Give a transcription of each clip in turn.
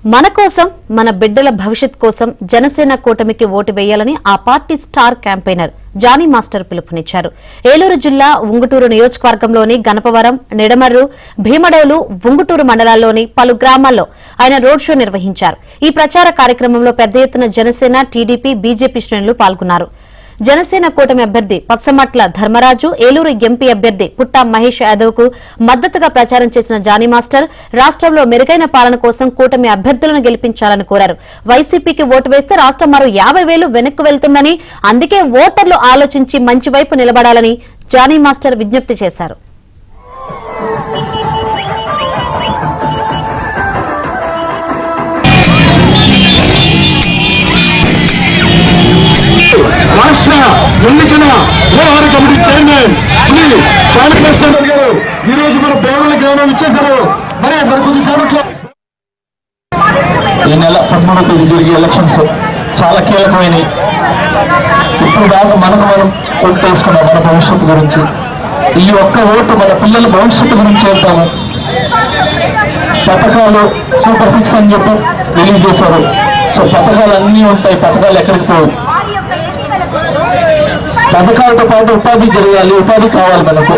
మన కోసం మన బిడ్డల భవిష్యత్ కోసం జనసేన కూటమికి ఓటు వేయాలని ఆ party star campaigner Jani master పిలుపునిచ్చారు. ఏలూరు జిల్లా ఉంగుటూరు నియోజకవర్గంలోని గణపవరం, నిడమర్రు, భీమడోలు, ఉంగుటూరు మండలాల్లోని పలు గ్రామాల్లో ఆయన రోడ్ షో నిర్వహించారు. ఈ ప్రచార కార్యక్రమంలో పెద్ద ఎత్తున జనసేన, టీడీపీ, బీజేపీ శ్రేణులు పాల్గొన్నారు. జనసేన కూటమి అభ్యర్థి పచ్చమట్ల ధర్మరాజు, ఏలూరు ఎంపీ అభ్యర్థి పుట్టా మహేష్ యాదవ్ కు మద్దతుగా ప్రచారం చేసిన జానీ మాస్టర్ రాష్ట్రంలో మెరుగైన పాలన కోసం కూటమి అభ్యర్థులను గెలిపించాలని కోరారు. వైసీపీకి ఓటు వేస్తే రాష్ట్రం మరో 50,000 వెనక్కు వెళ్తుందని, అందుకే ఓటర్లు ఆలోచించి మంచి వైపు నిలబడాలని జానీ మాస్టర్ విజ్ఞప్తి చేశారు. రాష్ట్ర ఎన్నికల వ్యవహార కమిటీ చైర్మన్ జానీ మాస్టర్ గారు ఈ రోజు మన పేదల గ్రామం ఇచ్చేశారు. మరి కొద్దిసేపట్లో ఈ నెల 13వ తేదీ జరిగే ఎలక్షన్స్ చాలా కీలకమైనవి. ఇప్పుడు దాకా మనం ఓటు వేసుకున్నాం మన భవిష్యత్తు గురించి. ఈ ఒక్క ఓటు మన పిల్లల భవిష్యత్తు గురించి చేద్దాము. పథకాలు సూపర్ 6 అని చెప్పి రిలీజ్ చేశారు. సో పథకాలు అన్నీ ఉంటాయి, పథకాలు ఎక్కడికి పోవు. పథకాలతో పాటు ఉపాధి జరగాలి, ఉపాధి కావాలి మనకు.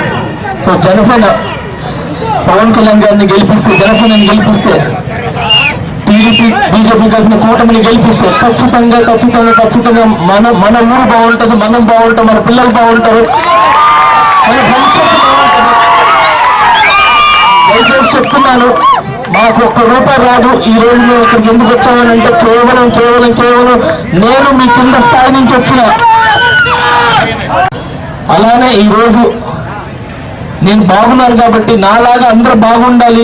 సో జనసేన పవన్ కళ్యాణ్ గారిని గెలిపిస్తే, జనసేనని గెలిపిస్తే, టీడీపీ, బీజేపీ కలిసిన కూటమిని గెలిపిస్తే ఖచ్చితంగా మన ఊరు బాగుంటుంది, మనం బాగుంటాం, మన పిల్లలు బాగుంటారు, మన భవిష్యత్తు బాగుంటుంది. దయచేసి చెప్తున్నాను, మాకు ₹1 రాదు. ఈ రోజు మేము ఇక్కడికి ఎందుకు వచ్చామనంటే కేవలం నేను మీ కింద స్థాయి నుంచి వచ్చిన. అలానే ఈరోజు నేను బాగున్నాను కాబట్టి నాలాగా అందరూ బాగుండాలి,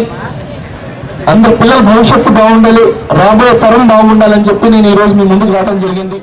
అందరు పిల్లల భవిష్యత్తు బాగుండాలి, రాబోయే తరం బాగుండాలని చెప్పి నేను ఈరోజు మీ ముందుకు రావడం జరిగింది.